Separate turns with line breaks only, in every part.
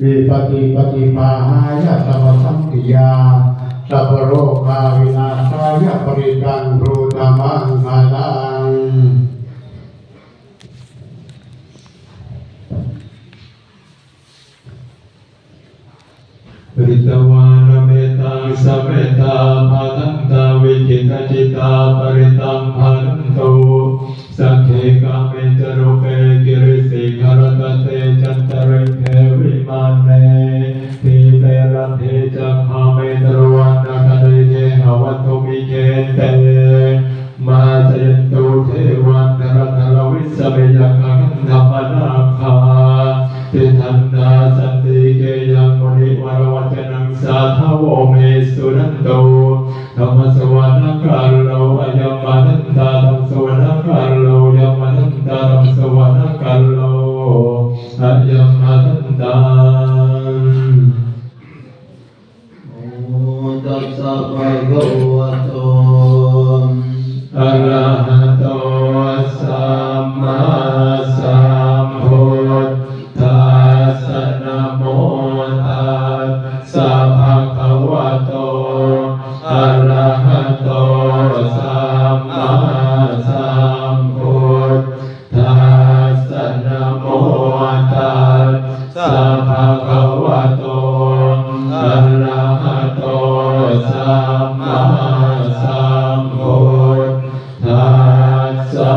วิปติปฏิปาหายะสัพพสัมติยาสัพพโรคาวินาศายะปริตังรูธรรมังคาลัง
ปริตวานเมตังสเมตาภาลันตาวิจิตจิตาปริตังภาลันโตสังเขกาเมจโรเปกิริสิกรตเตจันตริเทวิมานเนทีเตระเทจักขเมตรวันนาคเดเยหวัตถุมิเกเตมาเจตุเทวันนรธรวิสเมยขังธรรมนาคาทิทันนาสันติเกยังมุนิวรวัจนังสาทโวเมสุนันโตธรรมสวรรคาโลอายมานันตาธรรมสวรรคาโลยามานันตาธรรมสวรรคาโลอายมานันตา
โอตัสสะภะคะวะโต
อะระหะโตสัมมาสัมพุทธัสสะนะโมตัสสะภะคะวะโตอะระหะโตสัมมาสัมพุทธัสสะนะโมตัสสะภะคะวะโตอะระหะโตสัมมาสัมพุทธัสสะ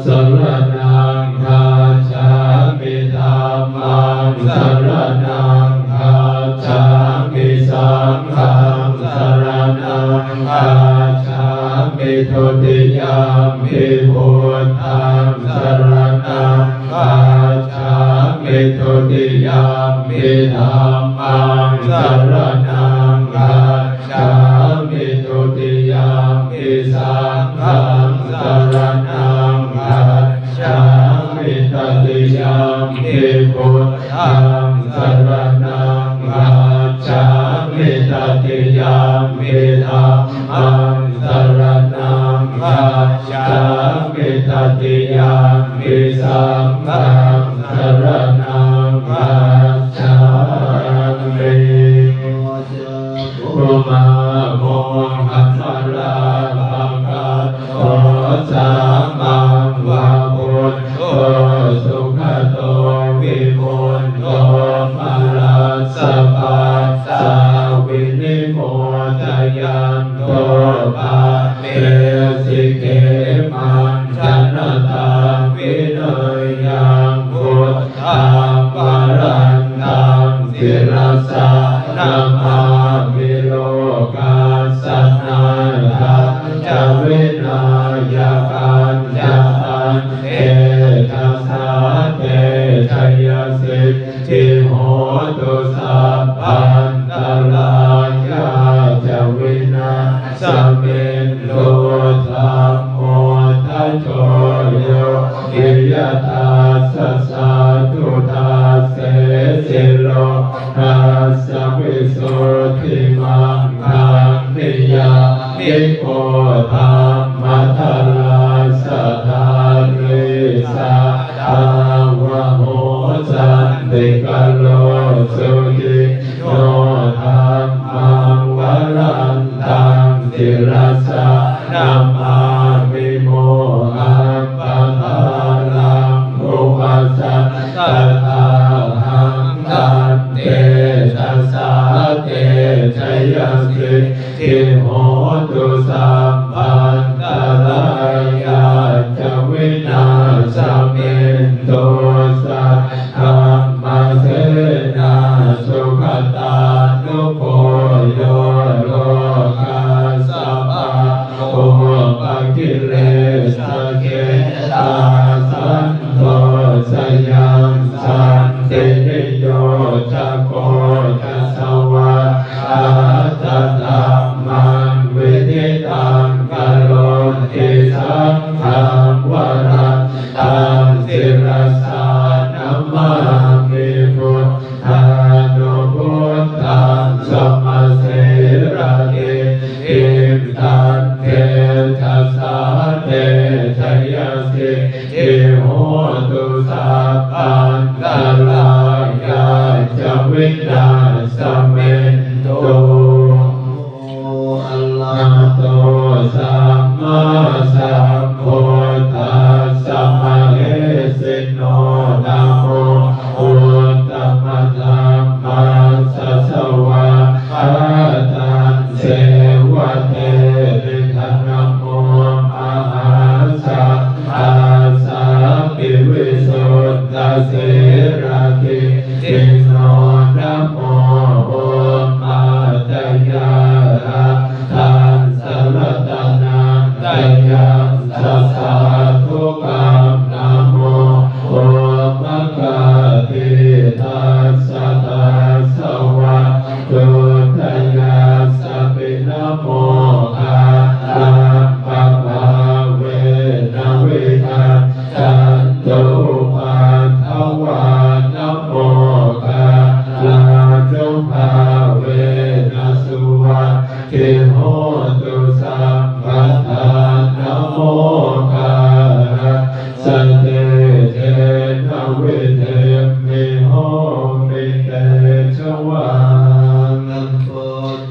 สรณังคัจฉามิธัมมังสรณังคัจฉามิสังฆังสรณังคัจฉามิทุติยมปิพุทธังสรณังคัจฉามิทุติยมปิธัมมังสรณังคัจฉามิทุติยมปิสังฆังสรณังคัจฉามิตติยมปิพุทธังสรณังคัจฉามิตติยมปิธัมมังสรณังคัจฉามิตติยมปิสังฆังสรณังคัจฉามิอุมาโมหัมมาลาภังกาโตสัมมังวะพุทโธสุขโตวิมุตโตมาลาสัพพะสาวินิโมทยันโตปะเมสิเกมันชนะตังวินัยยังพุทธังวรันตังศิรสานามามิโลกาสันนาทัจจวินายกันจานเอทัสสะเตชัยสิทธิโหตุสัพพันตรายาจวินาสเมนโลธัมโมทัจโจโยอิยทัสสะสาธุทัสเสสิโลทัสสะวิสุทธิมังคังนิยามิโกธัมมัทราสัทธาริสัทธาวะโหสันติกาโลสุจิโนธัมมังวรันตังศิรสานามามิโมหังปะทาลังอุปัสสะตถาหังตันเตทัสสะเตชัยสิทธิโหตุสัมพันตรายาจวินาสเมนโตสัทธัมมาเสนาสุขตานุโพโยโลกาสัพพะโอปะกิเลสเกตาสันโตสยังสันติโยจะโกจะสวะอาตตามังวิธิตังกะโลติสังฆังวรันตังศิรสานัมมามิพุทธานุพุทธังสัมมาเสระเกอิมตันเททัสสะเตชัยสิทธิโหตุสัพพันตราย ระคิติโนนะโมโอมาตยาทานสรตนังตยังสัสสะทุกขังนะโมโอมะกะทิทัสสะทัสสะวะตุทยัสสะปินะโมคะลังปะภะเวนะวิทัสสันตุปัฏฐวานะโมคะลังจุภาเวนะสุวัตถิโหตุสัมปัฏฐานะโมคะสเตเทนะวิเทมิโหมิเตชวานัมโพ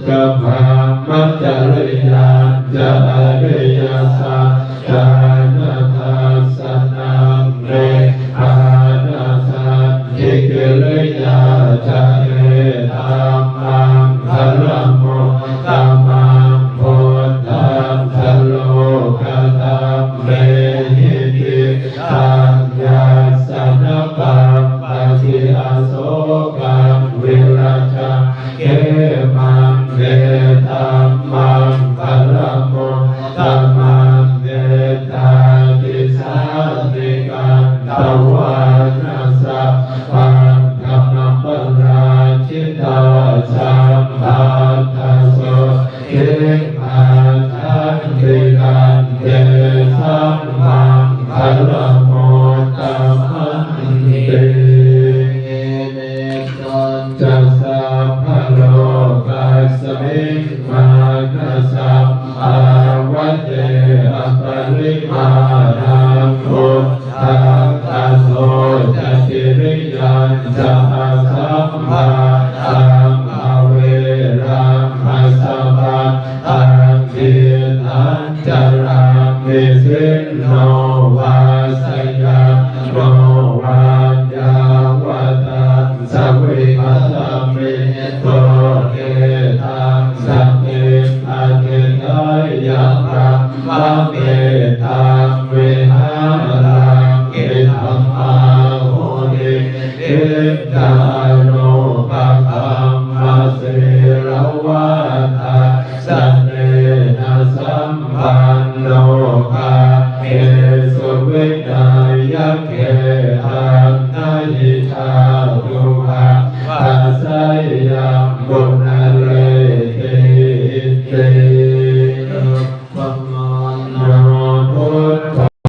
กัพพะมัจจริยัญจะอริยสัจจานาทัสสะนังเรอานาสันติกิริยาจะเอธัมมังพลัมโมธัมมังโพธัมทะโลกธัมเมหิติธัมยัสสะนะปัปปะทิอาโสกังวิรัชะเกมังเดธัมมังพลัมโมธัมมังเดตาติสันติกันตวานัสสะปังธัมมังปราชิตาสัมภัทธโสเกมังทันติกันเดสัมมังพลัมโมธัมมังเตจัสสะภะโลกัสสมิงมานัสสะอาวัจเจอปริมาณังพุทธังตัสโสจะกิริยัญจะอาสัมมาตังอเวรังอัสสะปะตังกินัญจารังนิสินโนวาสยันโนวัญญาวตังสัพพิมัตตมิโตเอตังสัพพิอันเนยังรัมมะเมตังวิหารังเกตัมมาโหติเอตาโนภะคัมมาเสรวะตาสันเนนะสัมปันโนภะเกสุวินัยเข